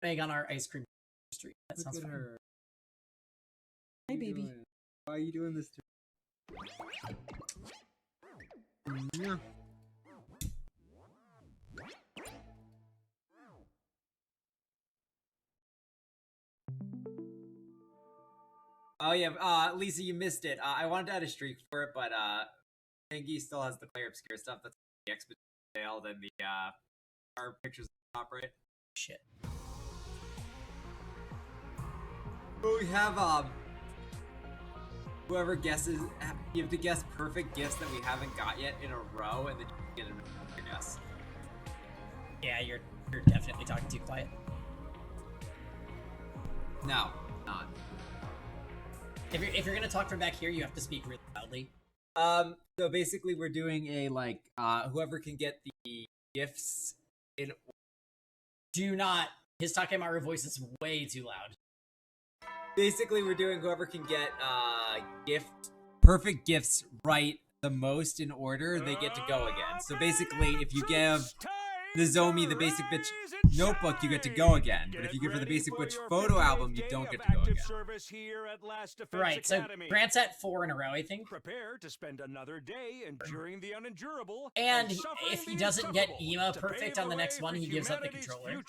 egg on our ice cream street. That sounds fun. Her. Hey, baby. Why are you doing this to me? Oh yeah, Lisa, you missed it. I wanted to add a streak for it, but Pinky still has the player obscure stuff. That's the expedition failed and the our pictures at the top right. Shit. But we have whoever guesses, you have to guess perfect gifts that we haven't got yet in a row, and then you get another guess. Yeah, you're definitely talking too quiet. No, not. If you're gonna talk from back here, you have to speak really loudly. So basically, we're doing a whoever can get the gifts in. Do not. His Takemaru voice is way too loud. Basically, we're doing whoever can get perfect gifts right the most in order, they get to go again. So basically, if you give the Zomi the basic bitch notebook, you get to go again. But if you give her the basic bitch photo album, you don't get to go again. Right, so Grant's at 4 in a row, I think. Prepare to spend another day enduring the unendurable. And if he doesn't get Ema perfect on the next one, he gives up the controller.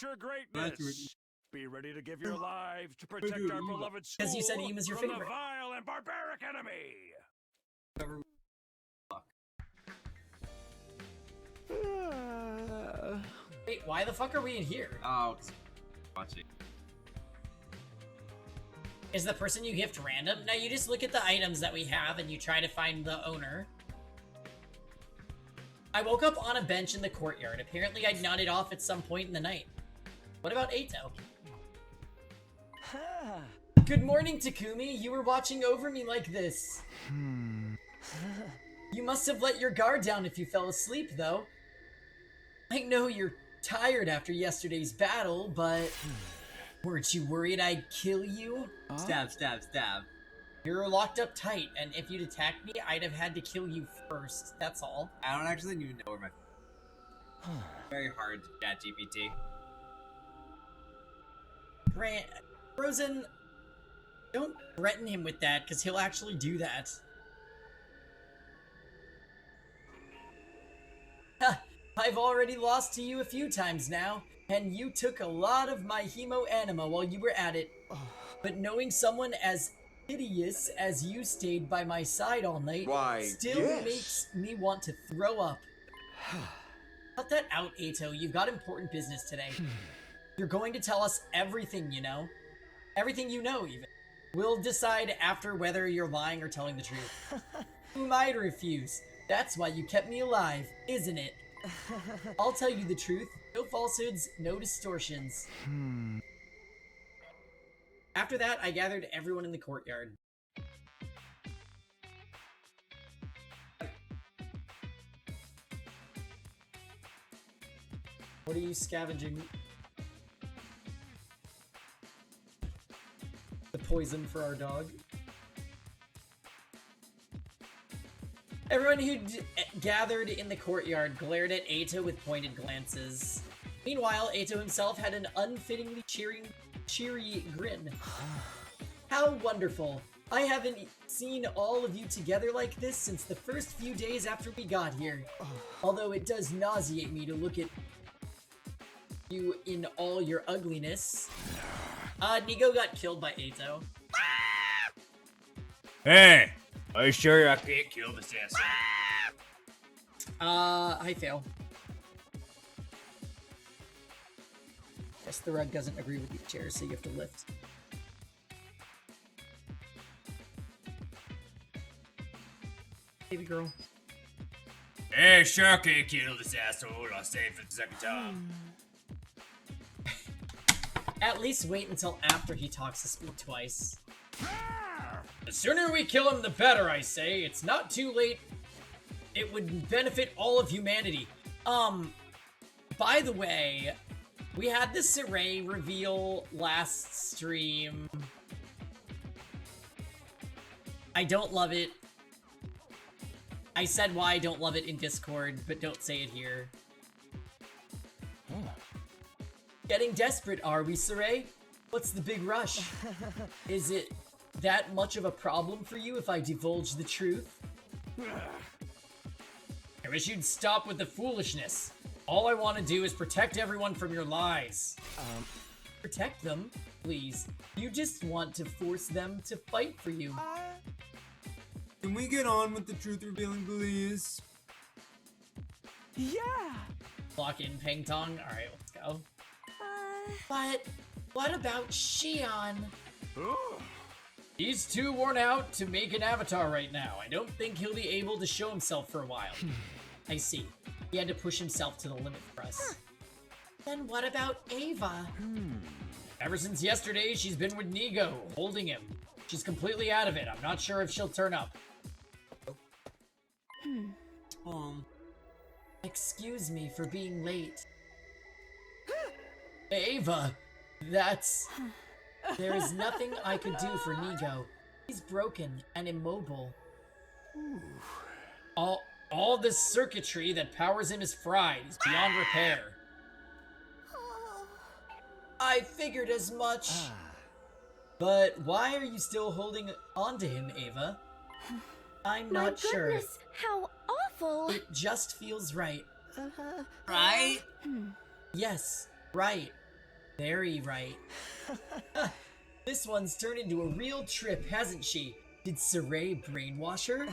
Be ready to give your lives to protect our beloved school because you said Ema's your favorite. From the vile and barbaric enemy. Wait, why the fuck are we in here? Oh, watching. Is the person you gift random? No, you just look at the items that we have and you try to find the owner. I woke up on a bench in the courtyard. Apparently I nodded off at some point in the night. What about Eito? Good morning, Takumi. You were watching over me like this. You must have let your guard down if you fell asleep, though. I know you're tired after yesterday's battle, but weren't you worried I'd kill you? Stab, stab, stab. You're locked up tight, and if you'd attacked me, I'd have had to kill you first. That's all. I don't actually even know where my... Very hard to chat GPT. Frozen, don't threaten him with that, because he'll actually do that. I've already lost to you a few times now, and you took a lot of my hemo anima while you were at it. But knowing someone as hideous as you stayed by my side all night still makes me want to throw up. Cut that out, Eito. You've got important business today. You're going to tell us everything you know. Everything you know, even. We'll decide after whether you're lying or telling the truth. Who am I to refuse? That's why you kept me alive, isn't it? I'll tell you the truth. No falsehoods, no distortions. After that, I gathered everyone in the courtyard. What are you scavenging? The poison for our dog. Everyone who gathered in the courtyard glared at Eito with pointed glances. Meanwhile, Eito himself had an unfittingly cheery grin. How wonderful. I haven't seen all of you together like this since the first few days after we got here. Although it does nauseate me to look at you in all your ugliness. Nigo got killed by Eito. Hey! Are you sure I can't kill this asshole? I fail. Guess the rug doesn't agree with your chair, so you have to lift. Baby girl. Hey, sure I can't kill this asshole. I'll say it for the second time. At least wait until after he talks to speak twice. The sooner we kill him, the better, I say. It's not too late. It would benefit all of humanity. By the way, we had the Saray reveal last stream. I don't love it. I said why I don't love it in Discord, but don't say it here. Getting desperate, are we, Saray? What's the big rush? Is it that much of a problem for you if I divulge the truth? I wish you'd stop with the foolishness. All I want to do is protect everyone from your lies. Protect them? Please. You just want to force them to fight for you. Can we get on with the truth revealing, please? Yeah. Lock in Peng Tong. Alright, let's go. But what about Xion? He's too worn out to make an avatar right now. I don't think he'll be able to show himself for a while. I see. He had to push himself to the limit for us. Then what about Ava? Ever since yesterday, she's been with Nigo, holding him. She's completely out of it. I'm not sure if she'll turn up. Excuse me for being late. Ava, there is nothing I could do for Nigo. He's broken and immobile. All the circuitry that powers him is fried. He's beyond repair. I figured as much. But why are you still holding on to him, Ava? I'm not sure. My goodness, how awful! It just feels right. Right? Yes, right. Very right. This one's turned into a real trip, hasn't she? Did Saray brainwash her?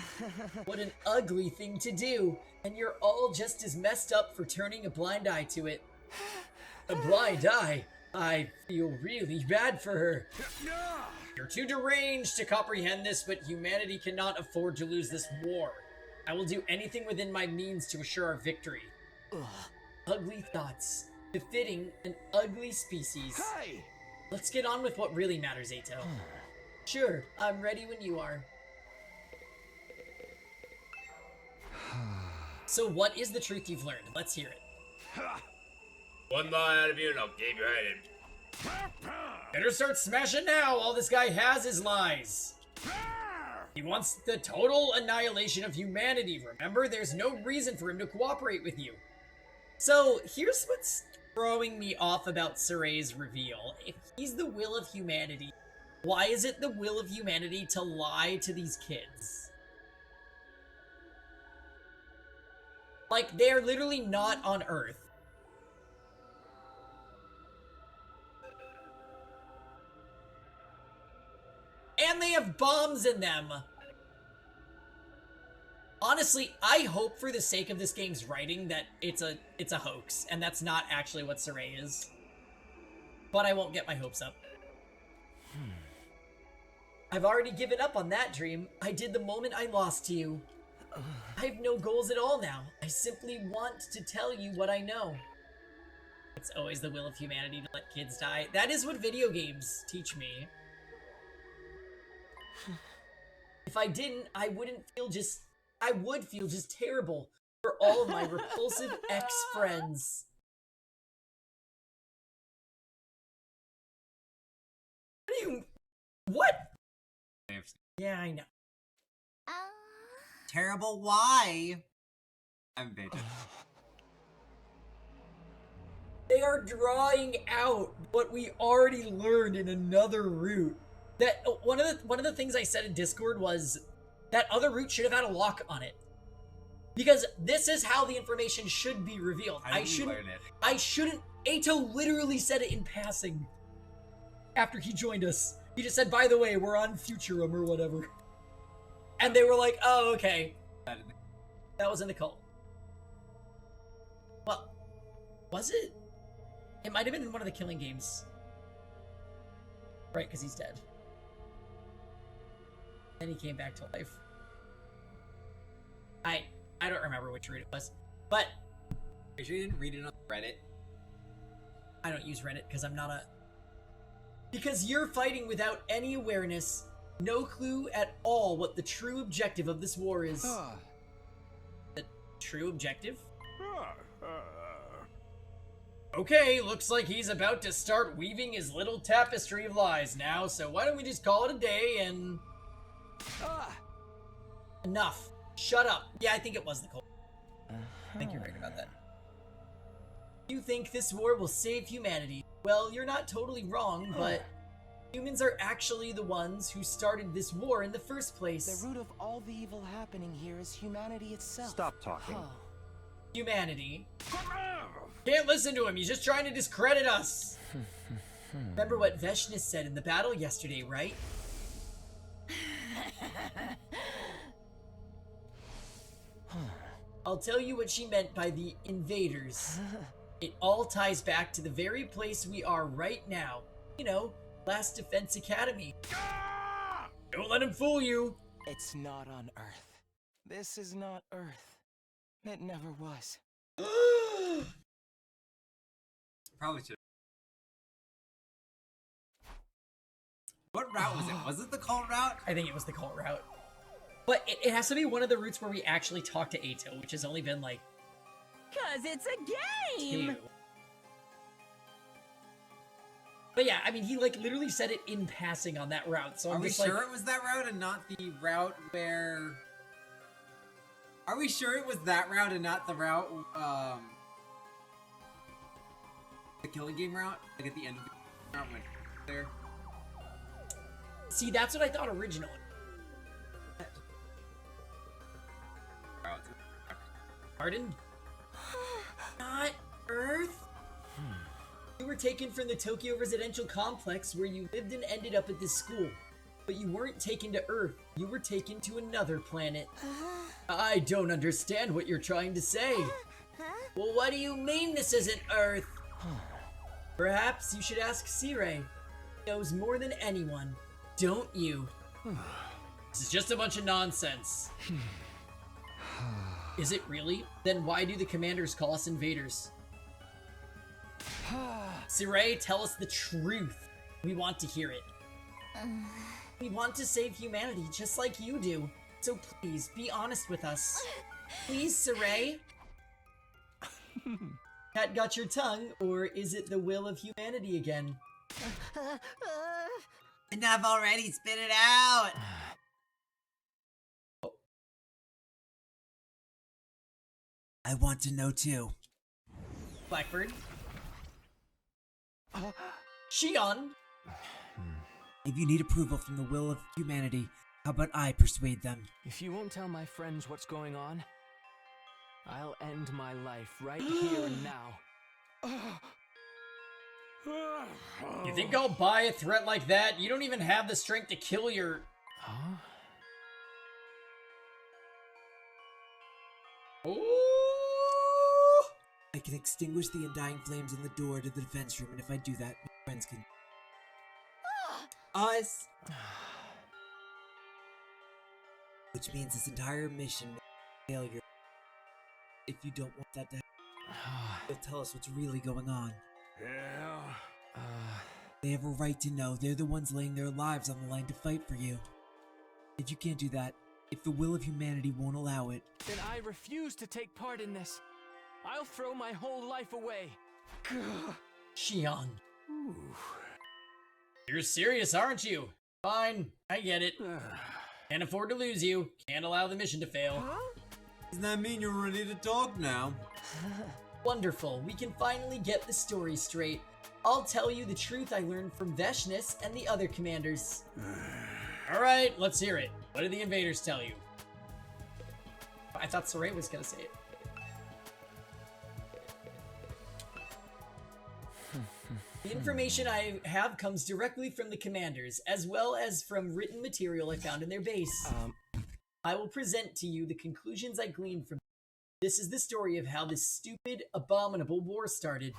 What an ugly thing to do, and you're all just as messed up for turning a blind eye to it. A blind eye? I feel really bad for her. You're too deranged to comprehend this, but humanity cannot afford to lose this war. I will do anything within my means to assure our victory. Ugly thoughts, befitting an ugly species. Hey! Let's get on with what really matters, Ato. Sure, I'm ready when you are. So what is the truth you've learned? Let's hear it. One lie out of you and I'll cave your head in. Better start smashing now. All this guy has is lies. He wants the total annihilation of humanity. Remember, there's no reason for him to cooperate with you. So here's what's throwing me off about Saray's reveal. If he's the will of humanity, why is it the will of humanity to lie to these kids? Like, they're literally not on Earth. And they have bombs in them. Honestly, I hope for the sake of this game's writing that it's a hoax, and that's not actually what Saray is. But I won't get my hopes up. I've already given up on that dream. I did the moment I lost to you. I have no goals at all now. I simply want to tell you what I know. It's always the will of humanity to let kids die. That is what video games teach me. If I didn't, I would feel just terrible for all of my repulsive ex-friends. What? Yeah, I know. Terrible, why? I'm baited. They are drawing out what we already learned in another route. That one of the things I said in Discord was that other route should have had a lock on it. Because this is how the information should be revealed. I shouldn't. Ato literally said it in passing after he joined us. He just said, by the way, we're on Futurum or whatever. And they were like, oh, okay. That was in the cult. Well, was it? It might have been in one of the Killing games. Right, because he's dead. Then he came back to life. I don't remember which route it was. But Are you sure you didn't read it on Reddit? I don't use Reddit because I'm not a... Because you're fighting without any awareness, no clue at all what the true objective of this war is. The true objective? Okay, looks like he's about to start weaving his little tapestry of lies now, so why don't we just call it a day and... Enough. Shut up. Yeah, I think it was the cult. I think you're right about that. You think this war will save humanity. Well, you're not totally wrong, but humans are actually the ones who started this war in the first place. The root of all the evil happening here is humanity itself. Stop talking. Humanity. Can't listen to him, he's just trying to discredit us. Remember what Veshnis said in the battle yesterday, right? I'll tell you what she meant by the invaders. It all ties back to the very place we are right now. You know, Last Defense Academy. Don't let him fool you. It's not on Earth. This is not Earth. It never was. Probably should. What route was it? Was it the cult route? I think it was the cult route. But it has to be one of the routes where we actually talk to Ato, which has only been like 'Cause it's a game! 2. But yeah, I mean, he like literally said it in passing on that route, so Are I'm we just sure like, it was that route and not the route where... Are we sure it was that route and not the route, the killing game route? Like at the end of the route when there? see, that's what I thought originally. Pardon? Not Earth? You were taken from the Tokyo residential complex where you lived and ended up at this school. But you weren't taken to Earth. You were taken to another planet. I don't understand what you're trying to say. Well, what do you mean this isn't Earth? Perhaps you should ask Sirei. He knows more than anyone, don't you? This is just a bunch of nonsense. Is it really? Then why do the commanders call us invaders? Sirei, tell us the truth. We want to hear it. We want to save humanity just like you do. So please, be honest with us. Please, Sirei. Cat got your tongue, or is it the will of humanity again? Enough already, spit it out! I want to know too. Blackbird. Shion. If you need approval from the will of humanity, how about I persuade them? If you won't tell my friends what's going on, I'll end my life right here and now. You think I'll buy a threat like that? You don't even have the strength to kill your... Huh? Oh! I can extinguish the undying flames in the door to the defense room, and if I do that, my friends can... Us! Which means this entire mission is a failure. If you don't want that to happen, you'll tell us what's really going on. Yeah. They have a right to know. They're the ones laying their lives on the line to fight for you. If you can't do that, if the will of humanity won't allow it, Then I refuse to take part in this. I'll throw my whole life away. Shion. You're serious, aren't you? Fine, I get it. Can't afford to lose you. Can't allow the mission to fail. doesn't that mean you're ready to talk now? Wonderful. We can finally get the story straight. I'll tell you the truth I learned from Veshnis and the other commanders. Alright, let's hear it. What did the invaders tell you? I thought Saray was gonna say it. The information I have comes directly from the commanders, as well as from written material I found in their base. I will present to you the conclusions I gleaned from. This is the story of how this stupid, abominable war started.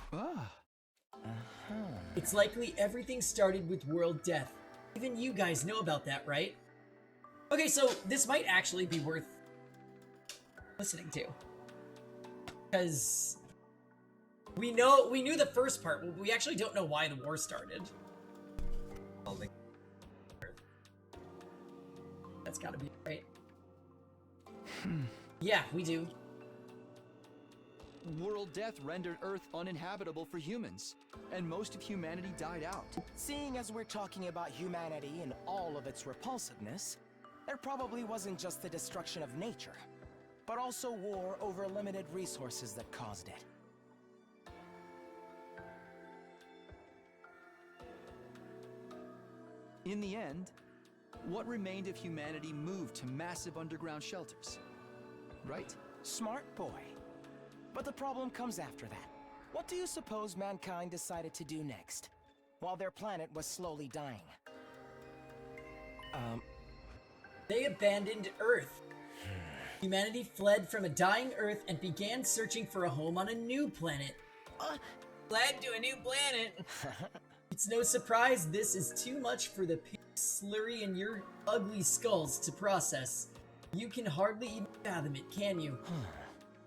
It's likely everything started with world death. Even you guys know about that, right? Okay, so this might actually be worth listening to. Because we knew the first part, but we actually don't know why the war started. That's gotta be right. Yeah, we do. World death rendered Earth uninhabitable for humans, and most of humanity died out. Seeing as we're talking about humanity and all of its repulsiveness, there probably wasn't just the destruction of nature, but also war over limited resources that caused it. In the end, what remained of humanity moved to massive underground shelters. Right? Smart boy. But the problem comes after that. What do you suppose mankind decided to do next, while their planet was slowly dying? They abandoned Earth. Humanity fled from a dying Earth and began searching for a home on a new planet. Fled to a new planet. It's no surprise this is too much for the pink slurry in your ugly skulls to process. You can hardly even fathom it, can you?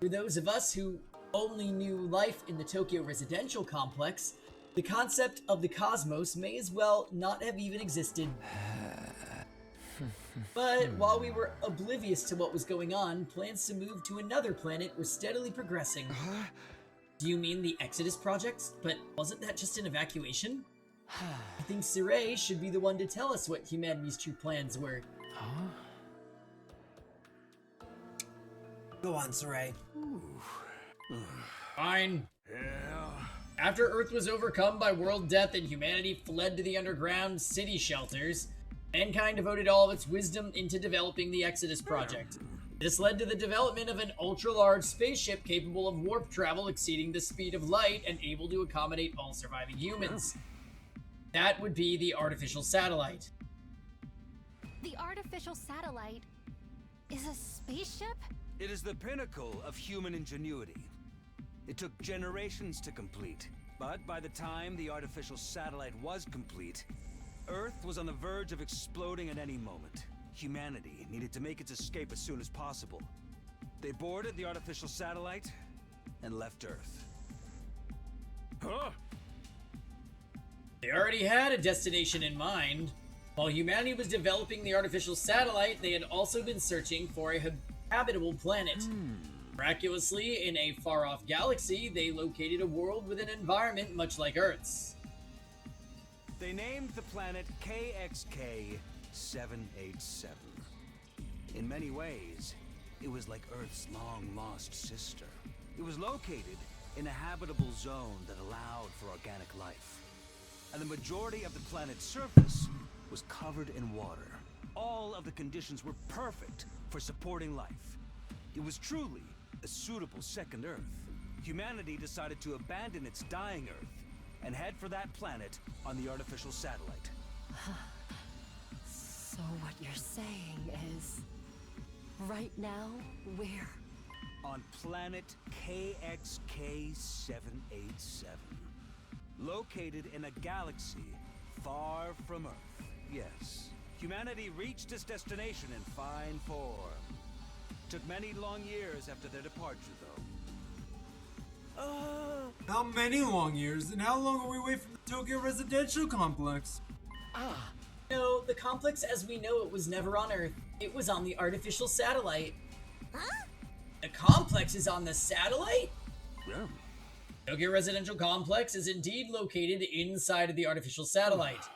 For those of us who only knew life in the Tokyo residential complex, the concept of the cosmos may as well not have even existed. But while we were oblivious to what was going on, plans to move to another planet were steadily progressing. Do you mean the Exodus project? But wasn't that just an evacuation? I think Saray should be the one to tell us what humanity's true plans were. Go on, Saray. Fine. Yeah. After Earth was overcome by world death and humanity fled to the underground city shelters, mankind devoted all of its wisdom into developing the Exodus project. This led to the development of an ultra-large spaceship capable of warp travel exceeding the speed of light and able to accommodate all surviving humans. That would be the artificial satellite. The artificial satellite is a spaceship? It is the pinnacle of human ingenuity. It took generations to complete, but by the time the artificial satellite was complete, Earth was on the verge of exploding at any moment. Humanity needed to make its escape as soon as possible. They boarded the artificial satellite and left Earth. Huh? They already had a destination in mind. While humanity was developing the artificial satellite, they had also been searching for a habitable planet. Miraculously, in a far-off galaxy, they located a world with an environment much like Earth's. They named the planet KXK-787. In many ways, it was like Earth's long-lost sister. It was located in a habitable zone that allowed for organic life. And the majority of the planet's surface was covered in water. All of the conditions were perfect for supporting life. It was truly a suitable second Earth. Humanity decided to abandon its dying Earth and head for that planet on the artificial satellite. So what you're saying is, right now, we're... On planet KXK-787. Located in a galaxy far from Earth. Yes, humanity reached its destination in fine form. Took many long years after their departure, though. How many long years, and how long are we away from the Tokyo residential complex? No, the complex as we know it was never on Earth. It was on the artificial satellite. Huh? The complex is on the satellite? Yeah. Tokyo Residential Complex is indeed located inside of the artificial satellite.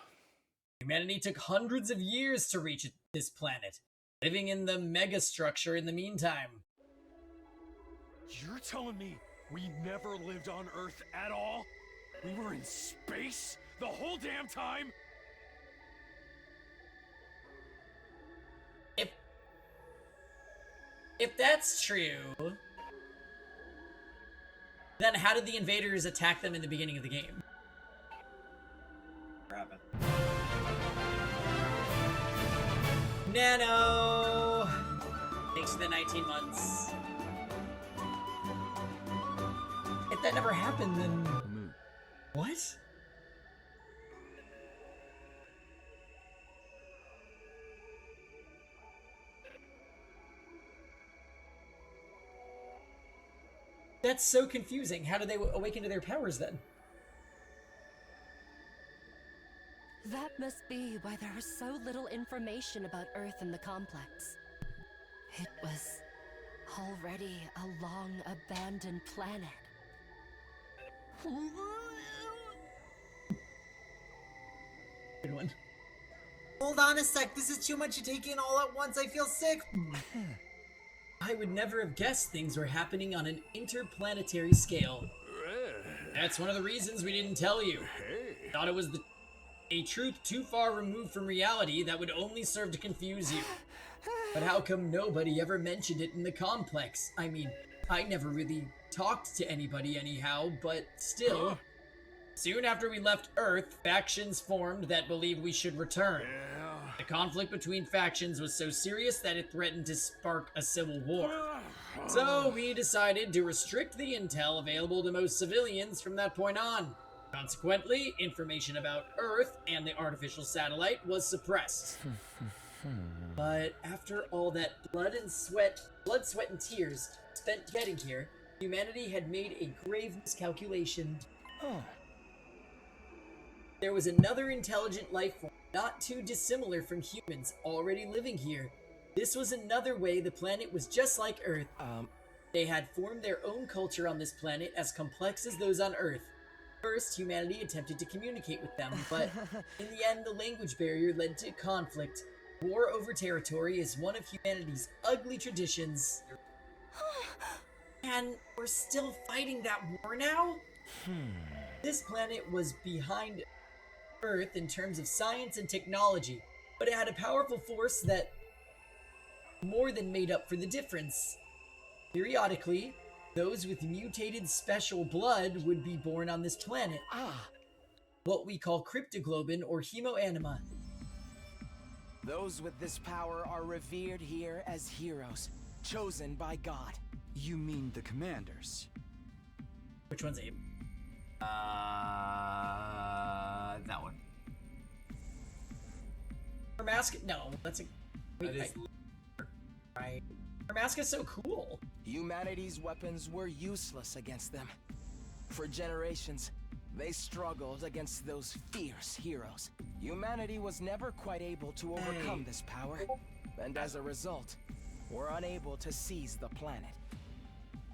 Humanity took hundreds of years to reach this planet, living in the megastructure in the meantime. You're telling me we never lived on Earth at all? We were in space the whole damn time? If that's true, then how did the invaders attack them in the beginning of the game? Rabbit. Nano! Thanks for the 19 months. If that never happened, then... What? That's so confusing. How did they awaken to their powers then? That must be why there was so little information about Earth and the complex. It was already a long abandoned planet. Good one. Hold on a sec, this is too much to take in all at once, I feel sick. I would never have guessed things were happening on an interplanetary scale. That's one of the reasons we didn't tell you. Thought it was the A truth too far removed from reality that would only serve to confuse you. But how come nobody ever mentioned it in the complex? I mean, I never really talked to anybody anyhow, but still. Soon after we left Earth, factions formed that believed we should return. The conflict between factions was so serious that it threatened to spark a civil war. So we decided to restrict the intel available to most civilians from that point on. Consequently, information about Earth and the artificial satellite was suppressed. But after all that blood, sweat, and tears spent getting here, humanity had made a grave miscalculation. There was another intelligent life form, not too dissimilar from humans, already living here. This was another way the planet was just like Earth. They had formed their own culture on this planet as complex as those on Earth. First, humanity attempted to communicate with them, but in the end, the language barrier led to conflict. War over territory is one of humanity's ugly traditions. And we're still fighting that war now? This planet was behind Earth in terms of science and technology, but it had a powerful force that more than made up for the difference. Periodically, those with mutated special blood would be born on this planet. What we call cryptoglobin or hemoanima. Those with this power are revered here as heroes, chosen by God. You mean the commanders? Which one's Abe? That one. Hermaska? No, that's a. Wait, That is right. Hermaska's so cool. Humanity's weapons were useless against them. For generations, they struggled against those fierce heroes. Humanity was never quite able to overcome this power, and as a result, were unable to seize the planet.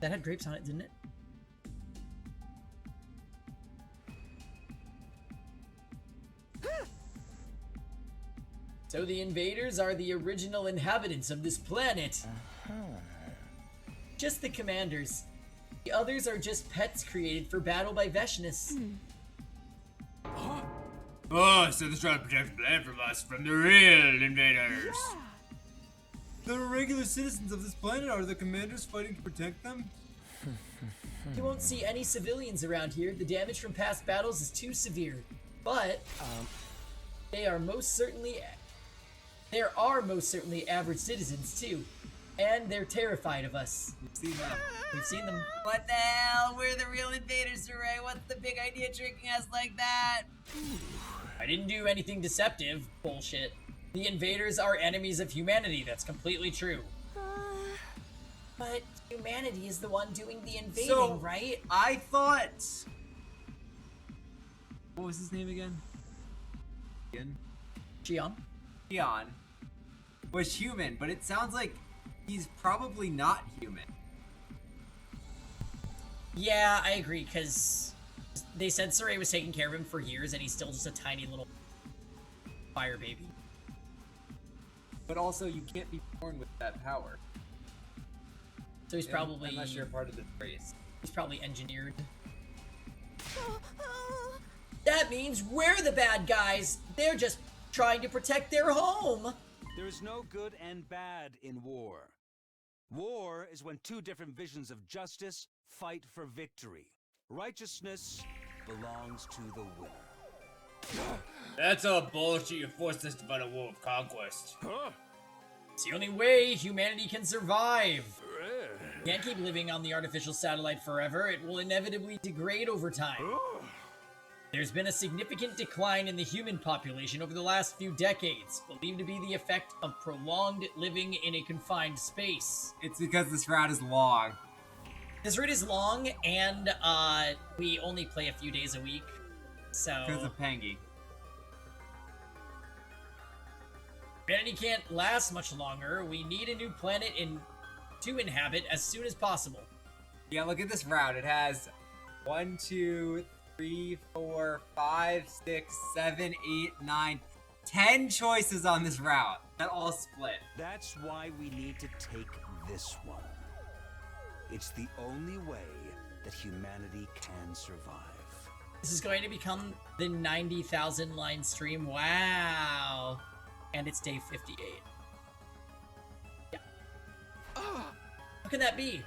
That had grapes on it, didn't it? So the invaders are the original inhabitants of this planet. Just the commanders. The others are just pets created for battle by Veshness. Oh, so they're trying to protect the planet from us, from the real invaders. The regular citizens of this planet are the commanders fighting to protect them? You won't see any civilians around here. The damage from past battles is too severe. But there are most certainly average citizens too. And they're terrified of us. We've seen them. What the hell? We're the real invaders, Saray. What's the big idea tricking us like that? I didn't do anything deceptive. Bullshit. The invaders are enemies of humanity. That's completely true. But humanity is the one doing the invading, right? I thought... What was his name again? Gion was human, but it sounds like he's probably not human. Yeah, I agree, because they said Saray was taking care of him for years, and he's still just a tiny little fire baby. But also, you can't be born with that power. So he's probably... Unless you're part of the race. He's probably engineered. That means we're the bad guys! They're just trying to protect their home! There is no good and bad in war. War is when two different visions of justice fight for victory. Righteousness belongs to the winner. That's all bullshit. You forced us to fight a war of conquest. It's the only way humanity can survive. You can't keep living on the artificial satellite forever. It will inevitably degrade over time. There's been a significant decline in the human population over the last few decades, believed to be the effect of prolonged living in a confined space. It's because this route is long. This route is long, and we only play a few days a week, so... Because of Pangy. Humanity can't last much longer. We need a new planet to inhabit as soon as possible. Yeah, look at this route. It has 1, 2, 3, 4, 5, 6, 7, 8, 9, 10 choices on this route that all split. That's why we need to take this one. It's the only way that humanity can survive. This is going to become the 90,000 line stream. Wow. And it's day 58. Yeah. How can that be?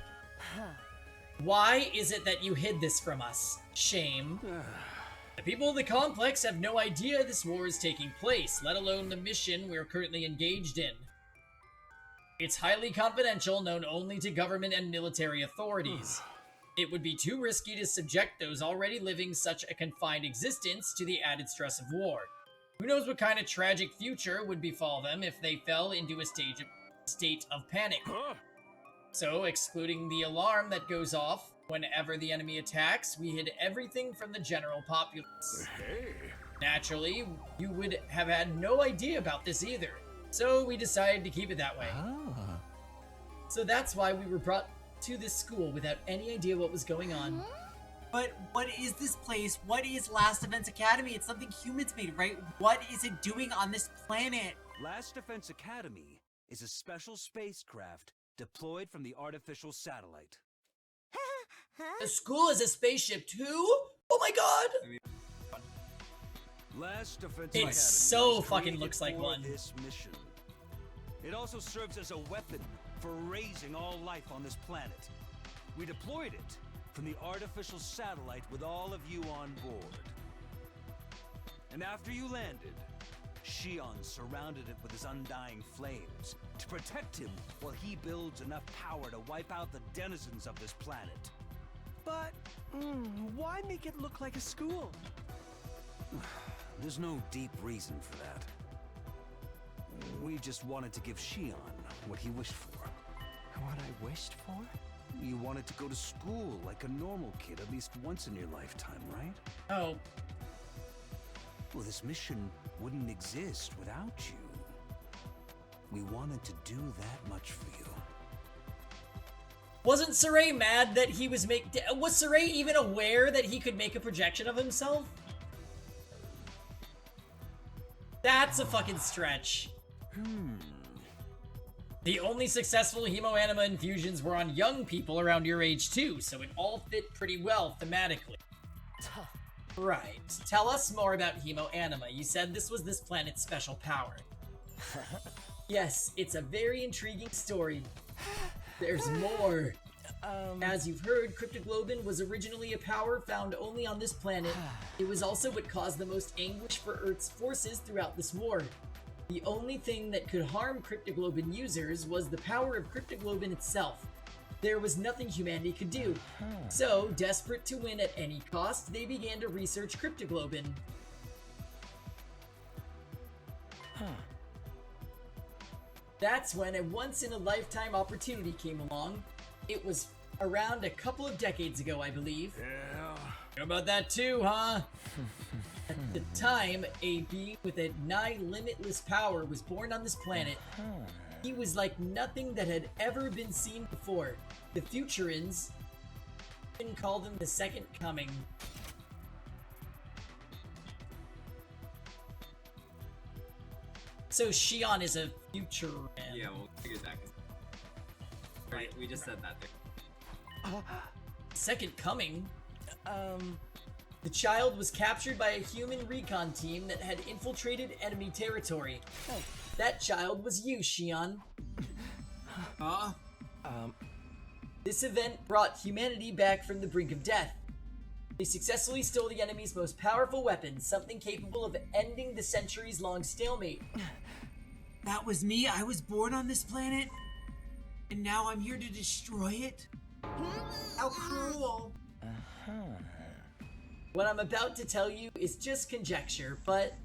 Why is it that you hid this from us? Shame. The people of the complex have no idea this war is taking place, let alone the mission we're currently engaged in. It's highly confidential, known only to government and military authorities. It would be too risky to subject those already living such a confined existence to the added stress of war. Who knows what kind of tragic future would befall them if they fell into a state of panic. So, excluding the alarm that goes off whenever the enemy attacks, we hid everything from the general populace. Naturally, you would have had no idea about this either, so we decided to keep it that way. So that's why we were brought to this school without any idea what was going on. But what is this place? What is Last Defense Academy? It's something humans made, right? What is it doing on this planet? Last Defense Academy is a special spacecraft deployed from the artificial satellite. The school is a spaceship too? Oh my god! Last Defense It Academy so was fucking created looks like for one. this mission. It also serves as a weapon for raising all life on this planet. We deployed it from the artificial satellite with all of you on board. And after you landed, Shion surrounded it with his undying flames to protect him while he builds enough power to wipe out the denizens of this planet. But, why make it look like a school? There's no deep reason for that. We just wanted to give Shion what he wished for. What I wished for? You wanted to go to school like a normal kid at least once in your lifetime, right? Oh. Well, this mission wouldn't exist without you. We wanted to do that much for you. Wasn't Saray mad that he was was Saray even aware that he could make a projection of himself? That's a fucking stretch. The only successful hemoanima infusions were on young people around your age too, so it all fit pretty well thematically. Right. Tell us more about hemoanima. You said this was this planet's special power. Yes, it's a very intriguing story. There's more. As you've heard, cryptoglobin was originally a power found only on this planet. It was also what caused the most anguish for Earth's forces throughout this war. The only thing that could harm cryptoglobin users was the power of cryptoglobin itself. There was nothing humanity could do. So, desperate to win at any cost, they began to research cryptoglobin. That's when a once-in-a-lifetime opportunity came along. It was around a couple of decades ago, I believe. Yeah. How about that too, huh? At the time, a being with a nigh limitless power was born on this planet. He was like nothing that had ever been seen before. The Futurans even called him the Second Coming. So Shion is a future man. Yeah, we'll figure that. Right, we just said that there. Second Coming? The child was captured by a human recon team that had infiltrated enemy territory. That child was you, Shion. This event brought humanity back from the brink of death. They successfully stole the enemy's most powerful weapon, something capable of ending the centuries-long stalemate. That was me? I was born on this planet? And now I'm here to destroy it? How cruel! What I'm about to tell you is just conjecture, but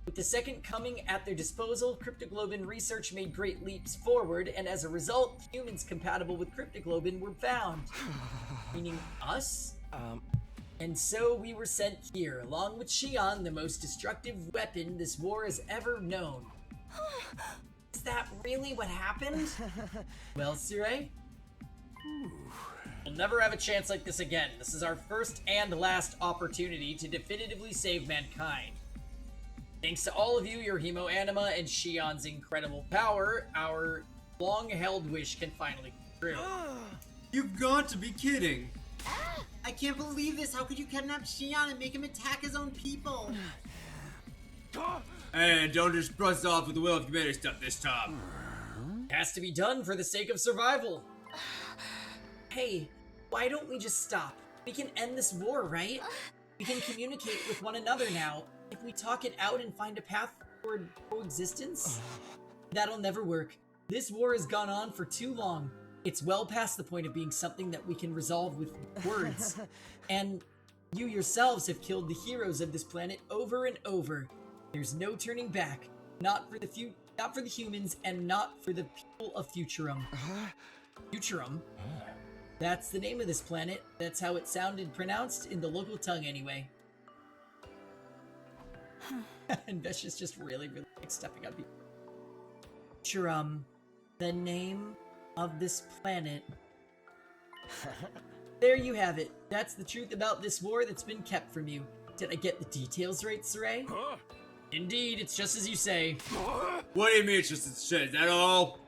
with the Second Coming at their disposal, cryptoglobin research made great leaps forward, and as a result, humans compatible with cryptoglobin were found. Meaning us? And so we were sent here, along with Shion, the most destructive weapon this war has ever known. Is that really what happened? Well, Saray? We'll never have a chance like this again. This is our first and last opportunity to definitively save mankind. Thanks to all of you, your hemoanima, and Shion's incredible power, our long-held wish can finally come true. You've got to be kidding. I can't believe this. How could you kidnap Xion and make him attack his own people? And don't just brush off with the will of humanity stuff this time. Has to be done for the sake of survival. Hey, why don't we just stop? We can end this war, right? We can communicate with one another now. If we talk it out and find a path toward coexistence, that'll never work. This war has gone on for too long. It's well past the point of being something that we can resolve with words. And you yourselves have killed the heroes of this planet over and over. There's no turning back. Not for the humans and not for the people of Futurum. Futurum? That's the name of this planet. That's how it sounded pronounced in the local tongue anyway. And Vesh is just really like stepping up. Futurum. The name of this planet. There you have it. That's the truth about this war that's been kept from you. Did I get the details right, Saray? Indeed, it's just as you say. What do you mean it's just as shit? Is that all?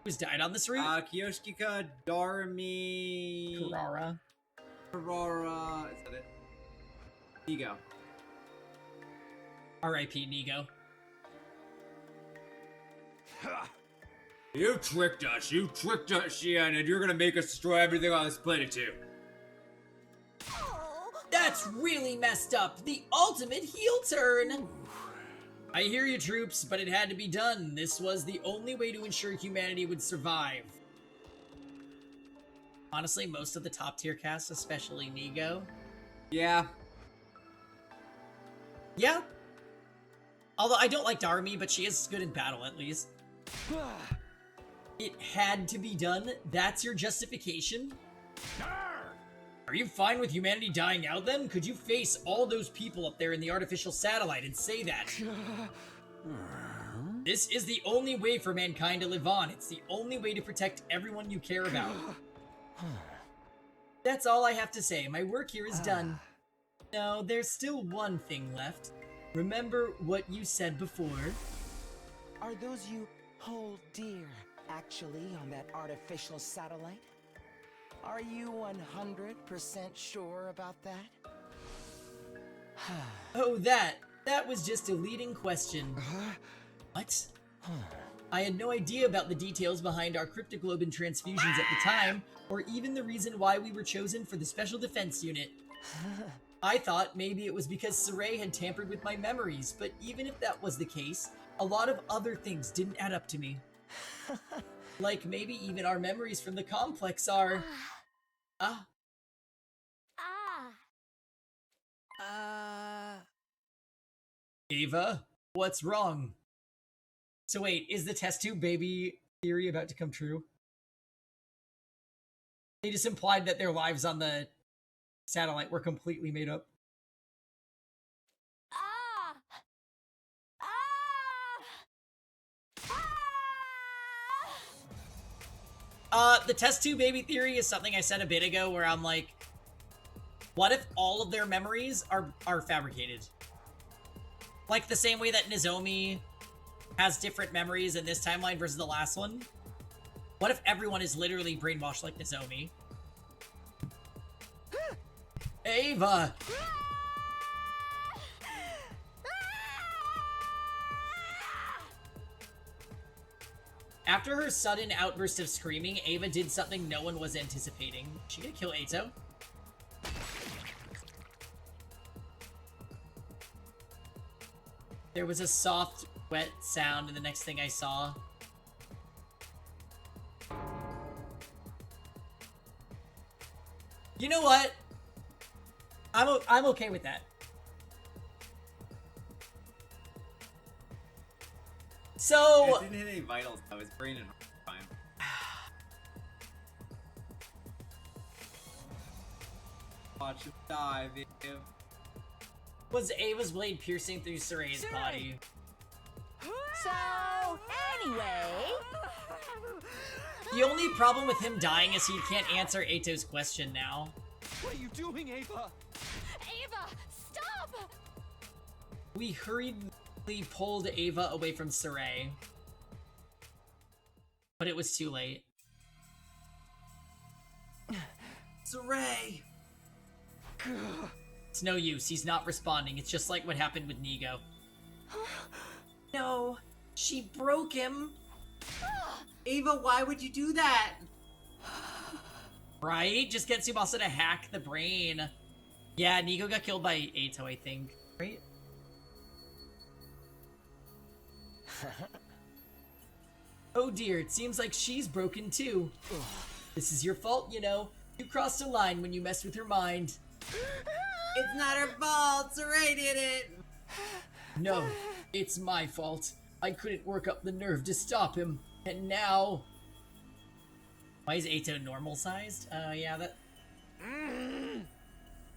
Who's died on this route? Kiyoshika, Darumi... Karara. Is that it? Ego. R.I.P. Nigo. You tricked us, Xion, and you're gonna make us destroy everything on this planet too. That's really messed up! The ultimate heel turn! I hear you, troops, but it had to be done. This was the only way to ensure humanity would survive. Honestly, most of the top tier casts, especially Nigo. Yeah. Yeah. Although I don't like Darumi, but she is good in battle at least. It had to be done? That's your justification? Are you fine with humanity dying out then? Could you face all those people up there in the artificial satellite and say that? This is the only way for mankind to live on. It's the only way to protect everyone you care about. That's all I have to say. My work here is done. No, there's still one thing left. Remember what you said before? Are those you hold dear actually on that artificial satellite? Are you 100% sure about that? Oh, that was just a leading question. What? I had no idea about the details behind our cryptoglobin transfusions at the time, or even the reason why we were chosen for the Special Defense Unit. I thought maybe it was because Saray had tampered with my memories, but even if that was the case, a lot of other things didn't add up to me. Like maybe even our memories from the complex are... Ava, what's wrong? So wait, is the test tube baby theory about to come true? They just implied that their lives on the satellite were completely made up. The test tube baby theory is something I said a bit ago where I'm like, what if all of their memories are fabricated? Like the same way that Nozomi has different memories in this timeline versus the last one? What if everyone is literally brainwashed like Nozomi? Ava! After her sudden outburst of screaming, Ava did something no one was anticipating. She gonna kill Ato? There was a soft, wet sound in the next thing I saw. You know what? I'm okay with that. So... It didn't hit any vitals though, his brain and heart fine. Watch him die, Viv. Was Ava's blade piercing through Saray's body? So, anyway... The only problem with him dying is he can't answer Ato's question now. What are you doing, Ava? Ava, stop! We hurriedly pulled Ava away from Saray. But it was too late. Saray! It's no use. He's not responding. It's just like what happened with Nigo. No, she broke him. Ava, why would you do that? Right? Just get Tsubasa to hack the brain. Yeah, Nigo got killed by Eito, I think. Right? Oh dear, it seems like she's broken too. This is your fault, you know. You crossed a line when you messed with her mind. It's not her fault. Saray did it. No, it's my fault. I couldn't work up the nerve to stop him. And now... Why is Eito normal-sized? Yeah, that...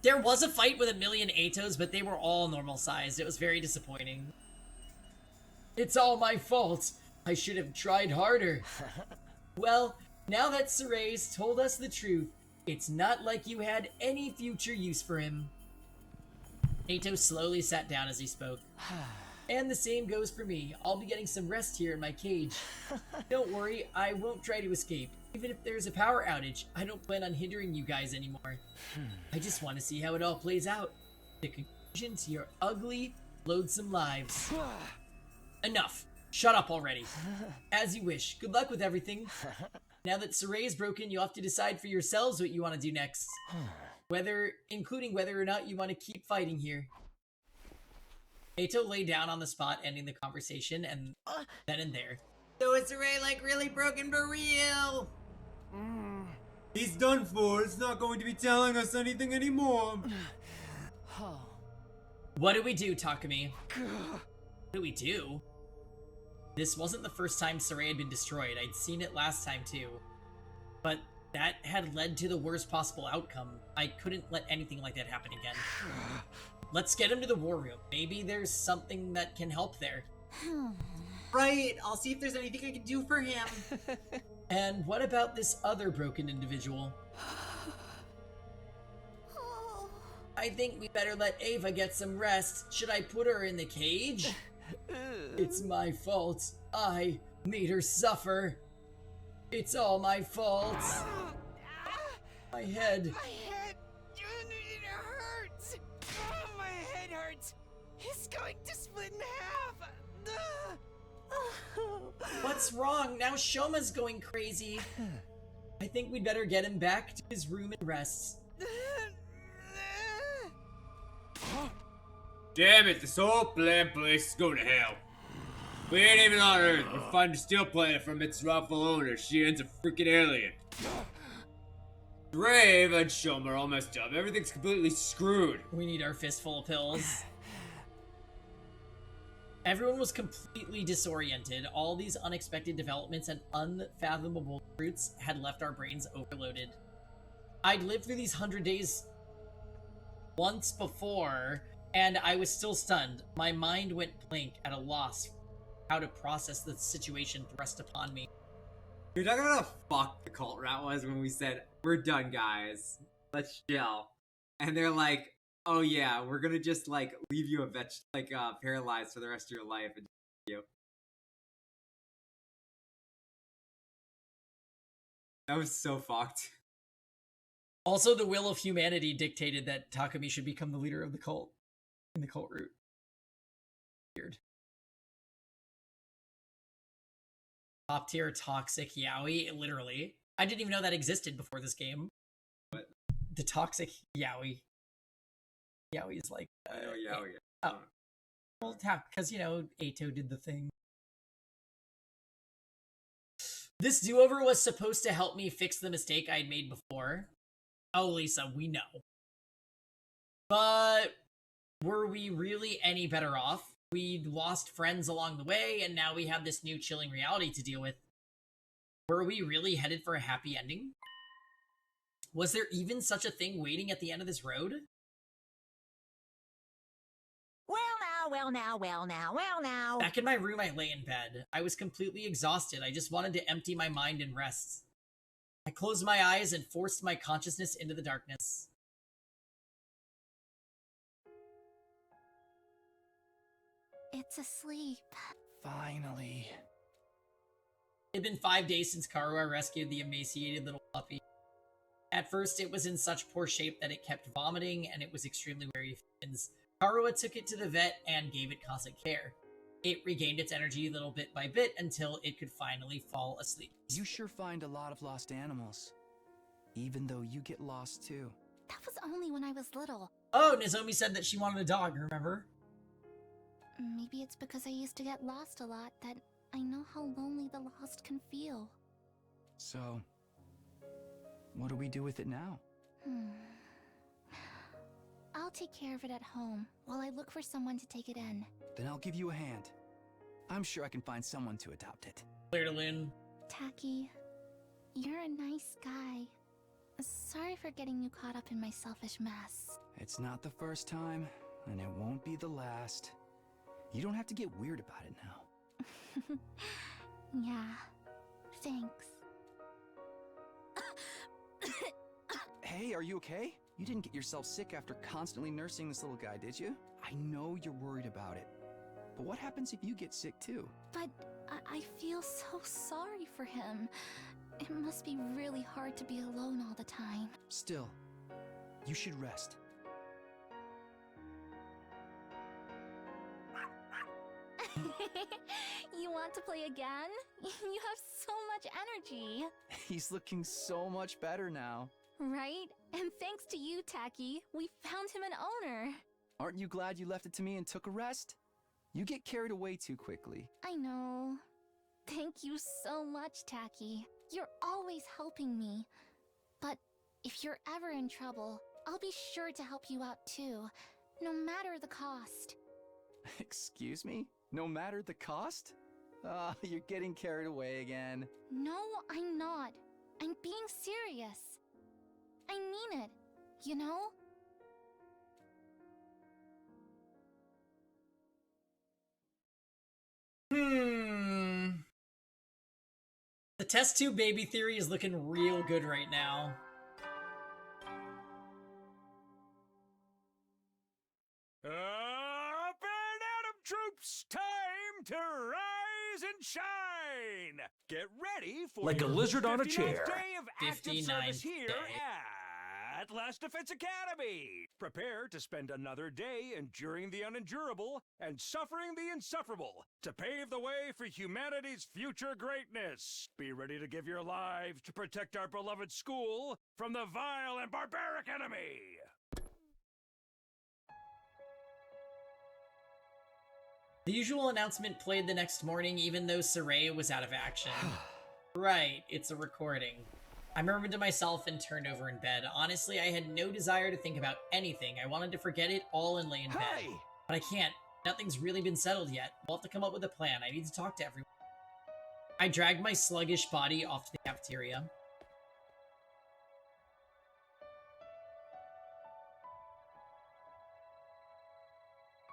There was a fight with a million Eitos, but they were all normal-sized. It was very disappointing. It's all my fault. I should have tried harder. Well, now that Saray's told us the truth, it's not like you had any future use for him. Eito slowly sat down as he spoke. And the same goes for me. I'll be getting some rest here in my cage. Don't worry, I won't try to escape. Even if there's a power outage, I don't plan on hindering you guys anymore. I just want to see how it all plays out. The conclusion to your ugly, loathsome lives. Enough. Shut up already. As you wish. Good luck with everything. Now that Saray is broken, you'll have to decide for yourselves what you want to do next. Including whether or not you want to keep fighting here. Eito lay down on the spot, ending the conversation, and then and there. So is Saray like really broken for real? He's done for. It's not going to be telling us anything anymore. What do we do, Takumi? What do we do? This wasn't the first time Saray had been destroyed. I'd seen it last time too. But that had led to the worst possible outcome. I couldn't let anything like that happen again. Let's get him to the war room. Maybe there's something that can help there. Right, I'll see if there's anything I can do for him. And what about this other broken individual? I think we better let Ava get some rest. Should I put her in the cage? It's my fault. I made her suffer. It's all my fault. My head. My head! It hurts! Oh, my head hurts! It's going to split in half! What's wrong? Now Shoma's going crazy. I think we'd better get him back to his room and rest. Damn it, this whole plan place is going to hell. We ain't even on Earth. We're finding a steel planet from its rightful owner. She ends a freaking alien. Rave and Shoma are all messed up. Everything's completely screwed. We need our fistful of pills. Everyone was completely disoriented. All these unexpected developments and unfathomable truths had left our brains overloaded. I'd lived through these 100 days once before, and I was still stunned. My mind went blank, at a loss how to process the situation thrust upon me. You're talking about how fucked the cult rat was when we said, we're done, guys. Let's chill. And they're like, oh yeah, we're gonna just, like, leave you paralyzed for the rest of your life and you. That was so fucked. Also, the will of humanity dictated that Takumi should become the leader of the cult. In the cult route. Weird. Top tier toxic yaoi, literally. I didn't even know that existed before this game. What? The toxic yaoi. Yaoi is like... I know yaoi. Oh. Well, because, you know, Eito did the thing. This do-over was supposed to help me fix the mistake I had made before. Oh, Lisa, we know. But were we really any better off? We'd lost friends along the way, and now we have this new chilling reality to deal with. Were we really headed for a happy ending? Was there even such a thing waiting at the end of this road? Well now. Back in my room, I lay in bed. I was completely exhausted. I just wanted to empty my mind and rest. I closed my eyes and forced my consciousness into the darkness. It's asleep. Finally. It had been 5 days since Karua rescued the emaciated little puppy. At first, it was in such poor shape that it kept vomiting and it was extremely wary of humans. Karua took it to the vet and gave it constant care. It regained its energy little bit by bit until it could finally fall asleep. You sure find a lot of lost animals. Even though you get lost too. That was only when I was little. Oh, Nozomi said that she wanted a dog, remember? Maybe it's because I used to get lost a lot that I know how lonely the lost can feel. So, what do we do with it now? I'll take care of it at home while I look for someone to take it in. Then I'll give you a hand. I'm sure I can find someone to adopt it. Clear to Lynn. Taki, you're a nice guy. Sorry for getting you caught up in my selfish mess. It's not the first time, and it won't be the last. You don't have to get weird about it now. Yeah, thanks. Hey, are you okay? You didn't get yourself sick after constantly nursing this little guy, did you? I know you're worried about it. But what happens if you get sick too? But I feel so sorry for him. It must be really hard to be alone all the time. Still, you should rest. You want to play again? You have so much energy. He's looking so much better now. Right? And thanks to you, Taki, we found him an owner. Aren't you glad you left it to me and took a rest? You get carried away too quickly. I know. Thank you so much, Taki. You're always helping me. But if you're ever in trouble, I'll be sure to help you out too, no matter the cost. Excuse me? No matter the cost? Ah, you're getting carried away again. No, I'm not. I'm being serious. I mean it, you know? The test tube baby theory is looking real good right now. Up and Atom Troops, time to rise and shine! Get ready for Like a your lizard on a 59th chair. day of active 59th service here day. at Last Defense Academy. Prepare to spend another day enduring the unendurable and suffering the insufferable to pave the way for humanity's future greatness. Be ready to give your lives to protect our beloved school from the vile and barbaric enemy. The usual announcement played the next morning, even though Soraya was out of action. Right, it's a recording. I murmured to myself and turned over in bed. Honestly, I had no desire to think about anything. I wanted to forget it all and lay in bed. But I can't. Nothing's really been settled yet. We'll have to come up with a plan. I need to talk to everyone. I dragged my sluggish body off to the cafeteria.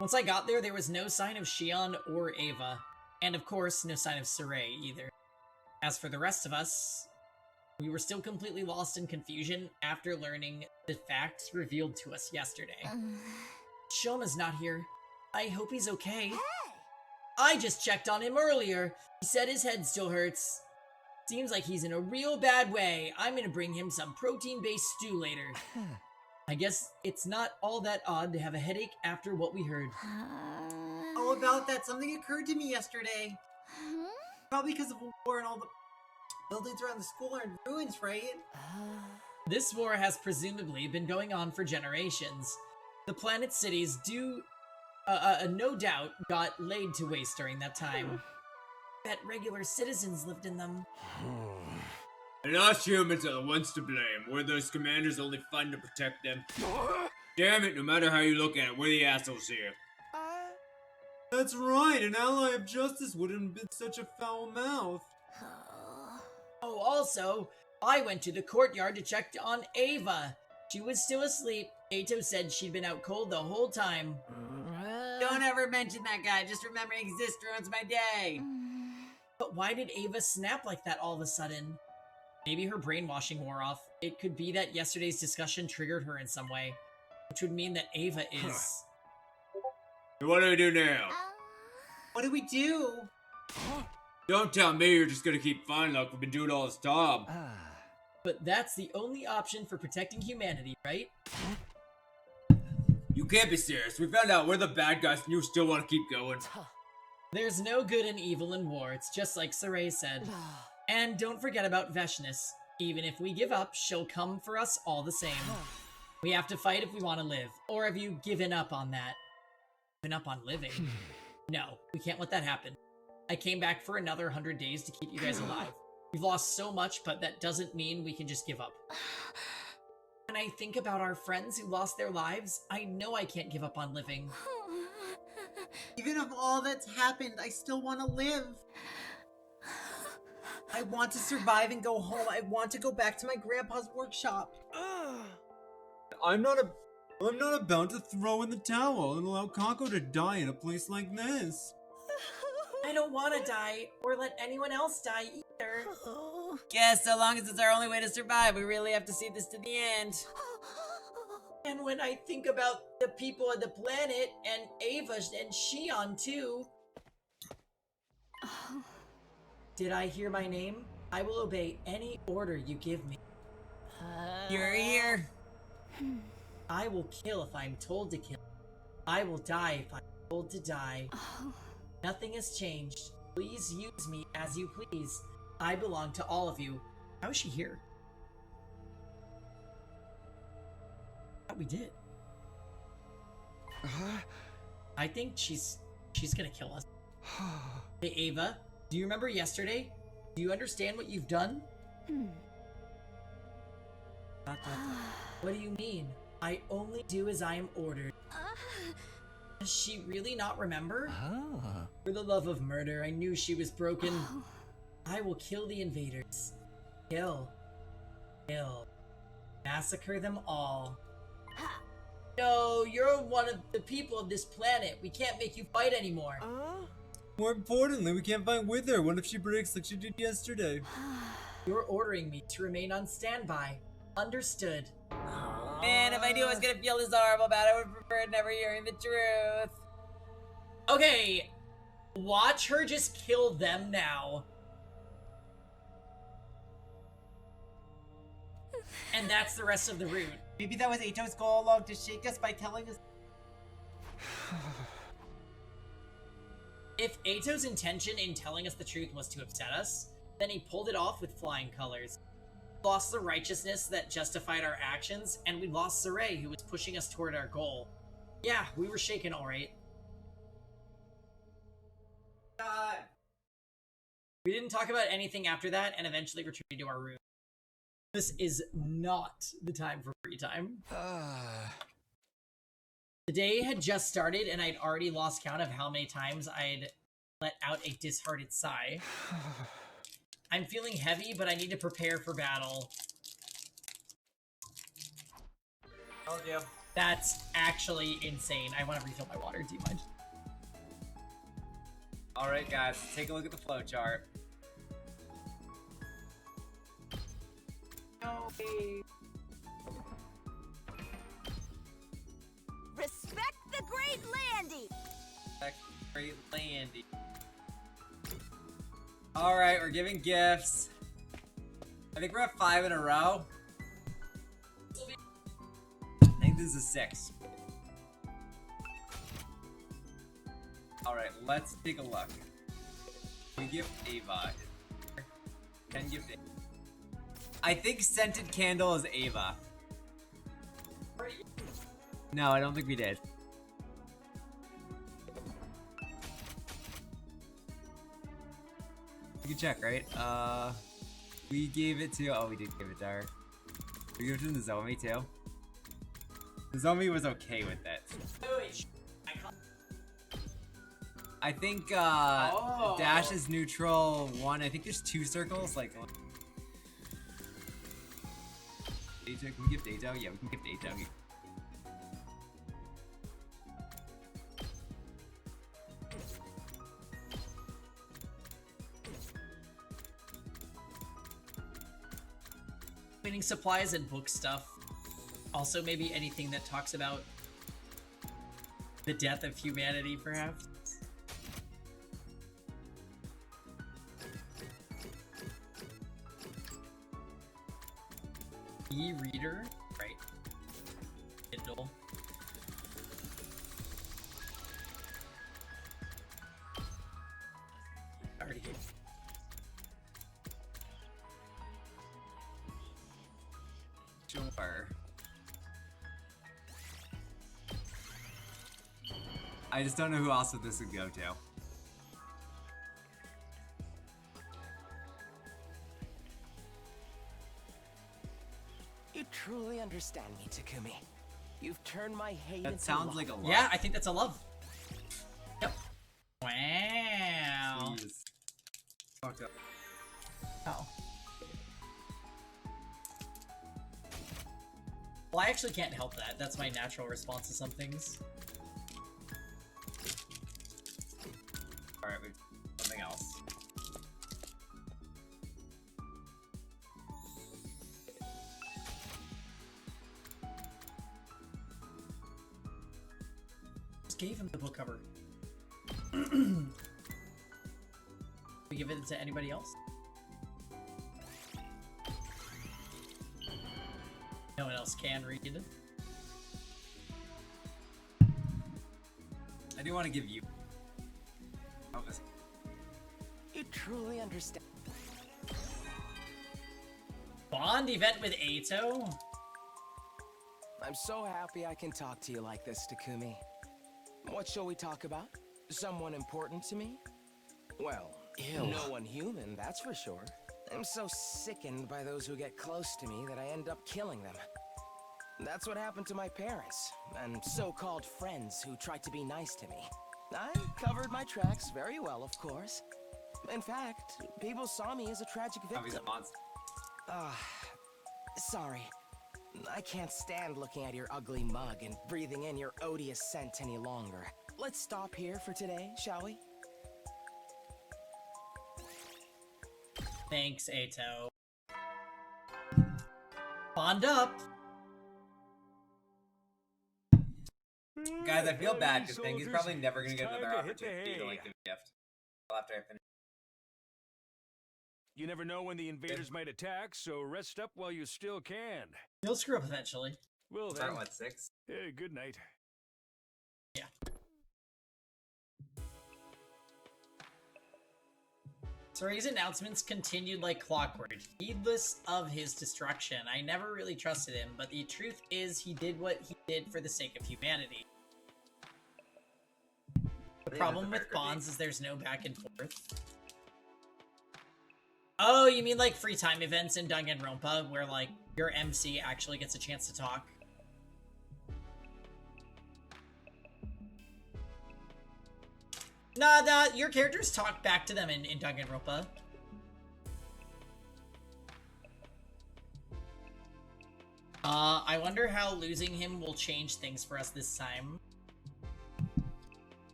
Once I got there, there was no sign of Shion or Ava. And of course, no sign of Soraya either. As for the rest of us, we were still completely lost in confusion after learning the facts revealed to us yesterday. Shoma's not here. I hope he's okay. I just checked on him earlier. He said his head still hurts. Seems like he's in a real bad way. I'm gonna bring him some protein-based stew later. I guess it's not all that odd to have a headache after what we heard. All about that, something occurred to me yesterday. Probably because of war and all the buildings around the school are in ruins, right? This war has presumably been going on for generations. The planet cities no doubt got laid to waste during that time. Bet regular citizens lived in them. And us humans are the ones to blame. We're those commanders only fun to protect them. Damn it, no matter how you look at it, we're the assholes here. That's right, an ally of justice wouldn't have been such a foul mouth. Oh, also, I went to the courtyard to check on Ava. She was still asleep. Ato said she'd been out cold the whole time. Don't ever mention that guy. Just remember he exists ruins my day. But why did Ava snap like that all of a sudden? Maybe her brainwashing wore off. It could be that yesterday's discussion triggered her in some way, which would mean that Ava is... So what do we do now? What do we do? Don't tell me you're just gonna keep finding like we've been doing all this time. But that's the only option for protecting humanity, right? You can't be serious. We found out we're the bad guys and you still want to keep going. There's no good and evil in war, it's just like Saray said. And don't forget about Veshness. Even if we give up, she'll come for us all the same. We have to fight if we want to live. Or have you given up on that? Given up on living? No, we can't let that happen. I came back for another 100 days to keep you guys alive. We've lost so much, but that doesn't mean we can just give up. When I think about our friends who lost their lives, I know I can't give up on living. Even if all that's happened, I still want to live. I want to survive and go home. I want to go back to my grandpa's workshop. I'm not about to throw in the towel and allow Kako to die in a place like this. I don't want to die, or let anyone else die either. Guess so long as it's our only way to survive, we really have to see this to the end. And when I think about the people on the planet, and Ava and Shion too. Did I hear my name? I will obey any order you give me. You're here. I will kill if I'm told to kill. I will die if I'm told to die. Nothing has changed. Please use me as you please. I belong to all of you. How is she here? We did. I think she's gonna kill us. Hey Ava, do you remember yesterday? Do you understand what you've done? What do you mean? I only do as I am ordered. Does she really not remember? For the love of murder, I knew she was broken. I will kill the invaders. Kill. Kill. Massacre them all. No, you're one of the people of this planet. We can't make you fight anymore. More importantly, we can't fight with her. What if she breaks like she did yesterday? You're ordering me to remain on standby. Understood. Man, if I knew I was gonna feel this horrible about it, I would prefer never hearing the truth. Okay, watch her just kill them now. And that's the rest of the route. Maybe that was Ito's goal along to shake us by telling us. If Ato's intention in telling us the truth was to upset us, then he pulled it off with flying colors. We lost the righteousness that justified our actions, and we lost Saray, who was pushing us toward our goal. Yeah, we were shaken alright. We didn't talk about anything after that, and eventually returned to our room. This is not the time for free time. The day had just started, and I'd already lost count of how many times I'd let out a disheartened sigh. I'm feeling heavy, but I need to prepare for battle. Told you. That's actually insane. I want to refill my water. Do you mind? Alright guys, let's take a look at the flowchart. Respect the Great Landy! Great Landy. Alright, we're giving gifts. I think we're at 5 in a row. I think this is 6. Alright, let's take a look. We give Ava. 10 gift Ava. I think Scented Candle is Ava. No, I don't think we did. You can check, right? We gave it to... Oh, we did give it to her. We gave it to Nozomi, too. Nozomi was okay with it. I think, Dash is neutral 1. I think there's 2 circles, like... Dato, can we give Dato? Yeah, we can give Dato. Cleaning supplies and book stuff. Also, maybe anything that talks about the death of humanity, perhaps. E-reader, right? Kindle. Already good. Sure. I just don't know who else this would go to. You truly understand me, Takumi. You've turned my hate That into sounds love. like a love. Yeah, I think that's a love. Yep. Wow. Jeez. Fucked up. Oh. Well, I actually can't help that. That's my natural response to some things. Alright, something else. Just gave him the book cover. We give it to anybody else? No one else can read it. I do want to give you. Oh, this. You truly understand. Bond event with Ato? I'm so happy I can talk to you like this, Takumi. What shall we talk about? Someone important to me? Well, no one human, that's for sure. I'm so sickened by those who get close to me that I end up killing them. That's what happened to my parents, and so-called friends who tried to be nice to me. I covered my tracks very well, of course. In fact, people saw me as a tragic Oh, he's a victim. monster. Sorry. I can't stand looking at your ugly mug and breathing in your odious scent any longer. Let's stop here for today, shall we? Thanks, Ato. Bond up! Guys, I feel bad because Penguin's probably never going to get another opportunity to like the gift. After I finish. You never know when the invaders might attack, so rest up while you still can. You'll screw up eventually. Well then. Start what, 6? Good night. Yeah. Sorry's announcements continued like clockwork, heedless of his destruction. I never really trusted him, but the truth is he did what he did for the sake of humanity. The problem with Bonds is there's no back and forth. Oh, you mean like free time events in Danganronpa where like your MC actually gets a chance to talk? Nah, your characters talk back to them in Danganronpa. I wonder how losing him will change things for us this time.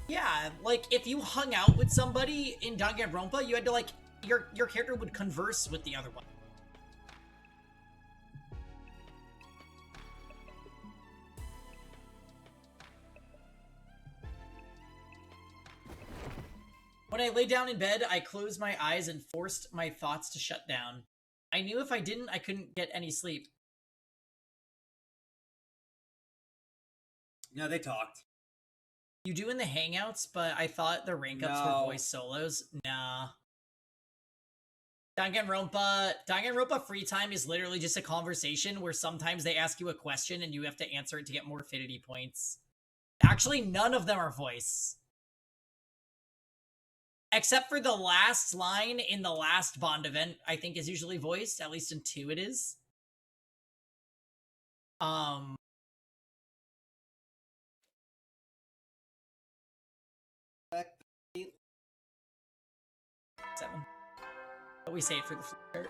Yeah, like, if you hung out with somebody in Danganronpa, you had to, like, your character would converse with the other one. When I lay down in bed, I closed my eyes and forced my thoughts to shut down. I knew if I didn't, I couldn't get any sleep. No, they talked. You do in the Hangouts, but I thought the rank ups were voice solos. Nah. Danganronpa free time is literally just a conversation where sometimes they ask you a question and you have to answer it to get more affinity points. Actually, none of them are voice. Except for the last line in the last Bond event, I think is usually voiced. At least in 2 it is. 7. But we say it for the flowchart.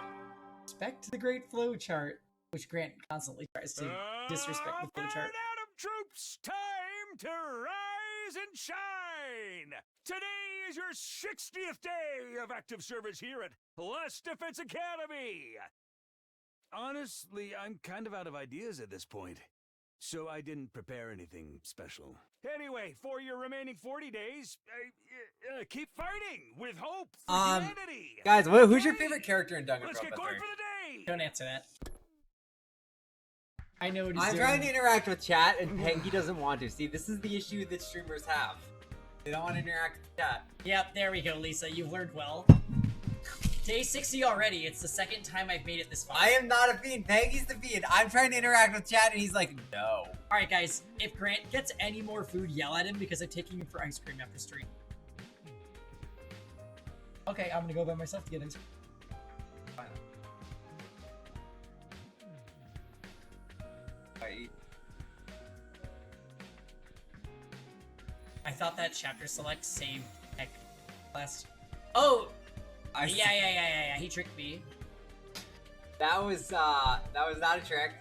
Respect the great flowchart, which Grant constantly tries to disrespect the flowchart. Atom troops, time to rise and shine! Today is your 60th day of active service here at Last Defense Academy! Honestly, I'm kind of out of ideas at this point, so I didn't prepare anything special. Anyway, for your remaining 40 days, keep fighting with hope for humanity! Guys, who's your favorite character in Danganronpa? Let's get going for the day! Don't answer that. I know what he's I'm doing. trying to interact with chat, and Panky doesn't want to. See, this is the issue that streamers have. They don't want to interact with chat. Yep, there we go, Lisa. You've learned well. Day 60 already. It's the second time I've made it this far. I am not a fiend. Panky's the fiend. I'm trying to interact with chat, and he's like, no. Alright, guys. If Grant gets any more food, yell at him because I'm taking him for ice cream after stream. Okay, I'm gonna go by myself to get ice cream. I thought that chapter select saved heck last. Oh, yeah. He tricked me. That was not a trick.